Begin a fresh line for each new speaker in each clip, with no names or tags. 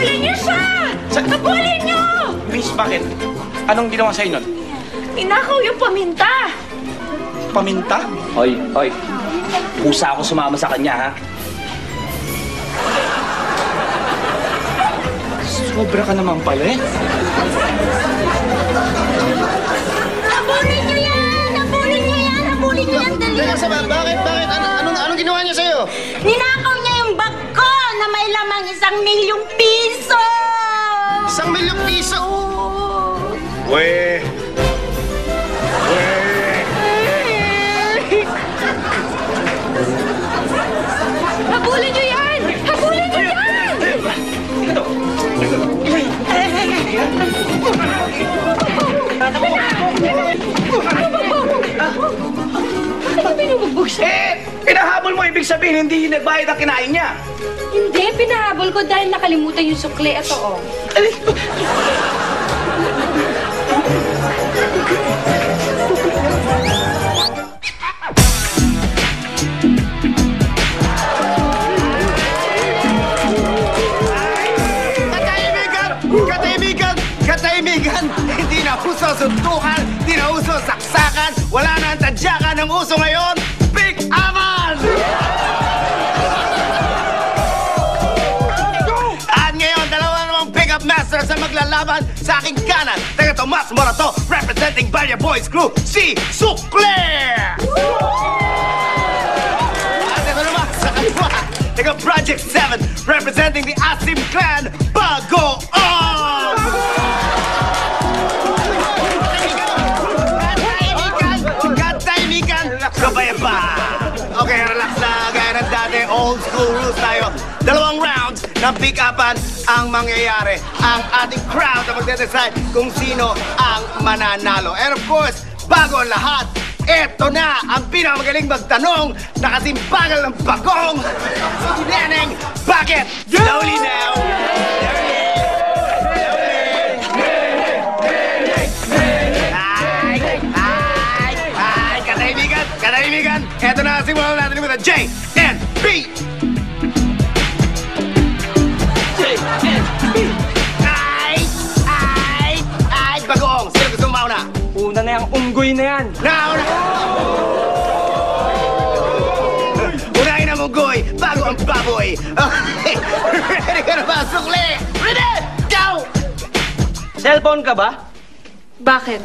Habulin niyo siya! Habulin niyo!
Miss, bakit? Anong ginawa sa'yo nun?
Ninakaw yung paminta!
Paminta?
Hoy. Kusa ako sumama sa kanya, ha?
Sobra ka naman pala eh.
Habulin niyo yan! Habulin niyo yan! Habulin niyo yan! Dali!
Teka, Saba, bakit? Anong ginawa niya sa'yo?
Ninakaw niya yung bag ko na may lamang 1,000,000 piso!
1,000,000 piso?
Weh!
Habulin niyo yan! Habulin niyo yan!
Ito!
Ano binubugbog siya?
Pinahabol mo, ibig sabihin, hindi nagbayad ang kinain niya.
Hindi, pinahabol ko dahil nakalimutan yung sukli. Ito, oh.
Katahimikan! Hindi na uso suntukan, hindi na uso saksakan, wala na ang tadyakan ng uso ngayon, Big Aman! At ngayon, dalawa namang pick-up masters ang maglalaban sa aking kanan. Taga Tomas Morato, representing Balya Boys Crew, si Sukle! At ito naman sa kaliwa, taga Project 7, representing the Asim Clan, Bagoong! Gabay pa! Okay, relax na. Gaya ng dati, old school rules tayo. 2 rounds ng pick-upan ang mangyayari. Ang ating crowd na magde-decide kung sino ang mananalo. And of course, bago ang lahat, eto na ang pinakamagaling magtanong na kasimbagal ng bagong si Neneng Bakit? Slowly now! Katahimikan, eto na, simulan natin with a J and B.
J and B.
Ay, Bagoong. Sino gusto mauna?
Una na yung unggoy na yan.
Nauna! Unahin ang unggoy bago ang baboy. Okay, ready ka na ba, Sukli? Ready? Go!
Cellphone ka ba?
Bakit?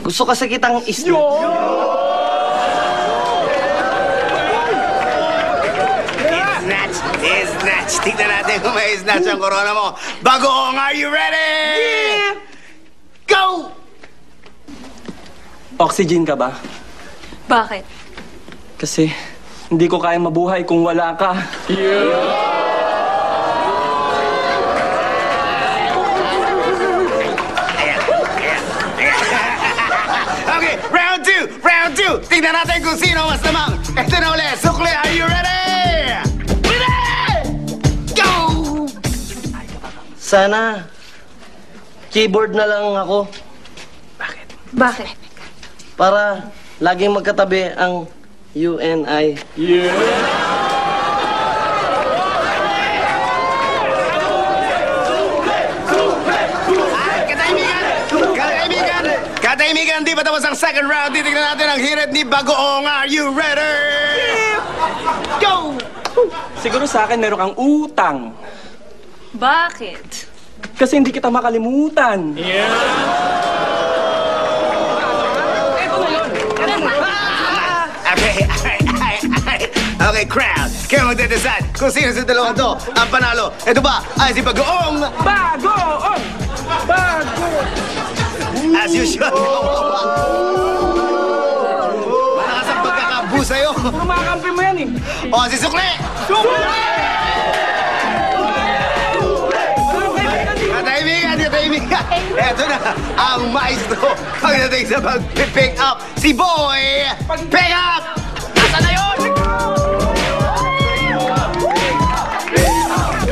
Gusto kasi kitang isno.
Snatch. Tignan natin kung may snatch ang corona mo. Bagoong, are you ready? Yeah! Go!
Oxygen ka ba?
Bakit?
Kasi hindi ko kaya mabuhay kung wala ka.
Okay, round two. Tignan natin kung sino mas lamang. Ito na ulit. Sukli, are you ready?
Sana, keyboard na lang ako.
Bakit?
Para laging magkatabi ang you and I.
Katahimikan, di ba tapos ang second round? Titignan natin ang hirit ni Bagoong. Are you ready? Go!
Siguro sa akin meron kang utang.
Bakit?
Kasi hindi kita makalimutan.
Okay, crowd. Kayo magde-decide kung sino sa dalawang to ang panalo. Ito ba ay si Bagoong?
Bagoong!
As usual. Malakas ang pagkakabu sa'yo.
Puro mga kampi mo yan eh.
O, si Sukli! Katahimikan. Eto na ang maestro pagdating sa pag-pick up. Si Boy! Pick up! Asa na yun?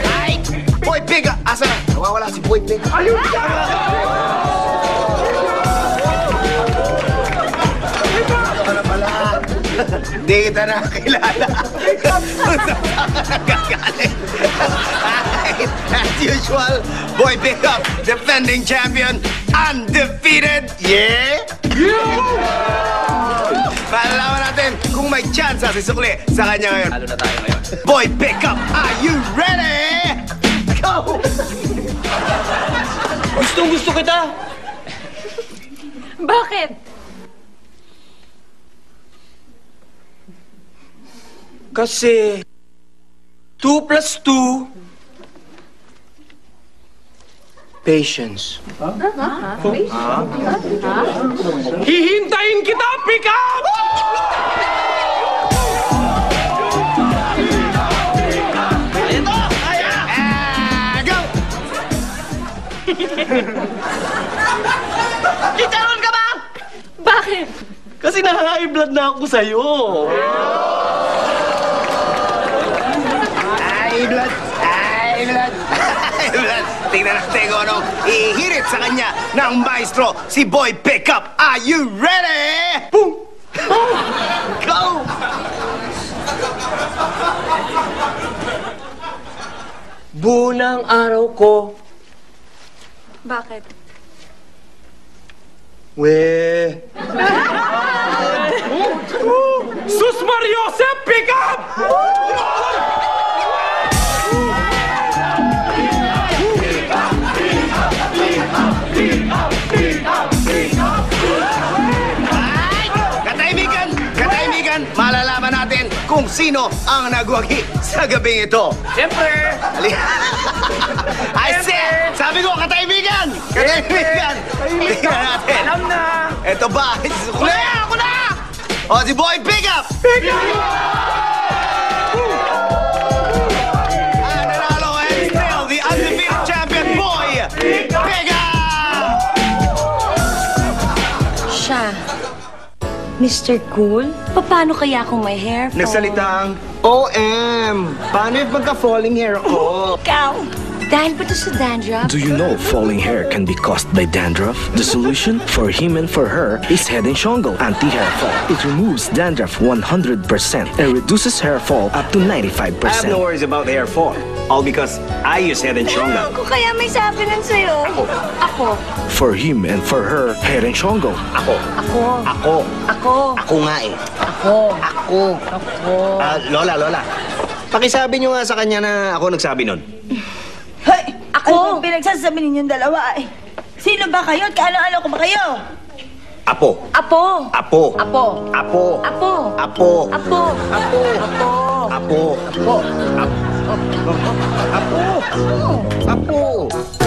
Ay! Boy, pick up! Asa na? Nawawala si Boy, pick up. Ayun! Hindi kita nakakilala. Kung saan ka nagagaling. usual, Boy Pickup, defending champion, undefeated. Yeah? Malalaman natin kung may chance si Sukli sa kanya ngayon.
Lalo na tayo ngayon.
Boy Pickup, are you ready? Go!
Gustong-gusto kita.
Bakit?
Kasi 2 plus 2 patience.
Hihintayin kita, pick up!
Go!
Chicharon ka ba?
Bakit?
Kasi naka-high blood na ako sa'yo.
Ay, blood! Ay, blood! Ay, blood! Tingnan natin kung anong ihirit sa kanya ng maestro, si Boy Pickup. Are you ready? Boom! Go!
Bunang araw ko.
Bakit?
We.
Sus Mariosep, pick up!
Ay! Katahimikan! Katahimikan! Malalaman natin kung sino ang nagwagi sa gabing ito.
Siyempre!
I said! Sabi ko, katahimikan! Katahimikan! Tingnan natin.
Alam na!
Ito ba? Si Sukli? Ako na! O, si Boy Pickup! Ang nanalo and still the undefeated champion, Boy Pickup!
Siya. Mr. Cool? Paano kaya kung may hair fall?
Nagsalitang OM! Paano yung pagka-falling hair ko?
Ikaw! Dahil ba ito sa dandruff?
Do you know falling hair can be caused by dandruff? The solution for him and for her is Head & Shongo Anti-Hair Fall. It removes dandruff 100% and reduces hair fall up to 95%.
I have no worries about hair fall. All because I use Head & Shongo.
Ako kaya may sabi nun sa'yo. Ako.
For him and for her, Head & Shongo.
Ako.
Ako.
Ako.
Ako.
Ako nga eh.
Ako.
Ako.
Ako.
Lola. Pakisabi nyo nga sa kanya na ako nagsabi nun.
Hoy!
Ako?
Ano bang pinagsasabi ninyong dalawa ay? Sino ba kayo at kaano-ano ko ba kayo?
Apo.
Apo.
Apo.
Apo.
Apo.
Apo.
Apo.
Apo.
Apo.
Apo.
Apo. Apo. Apo. Apo.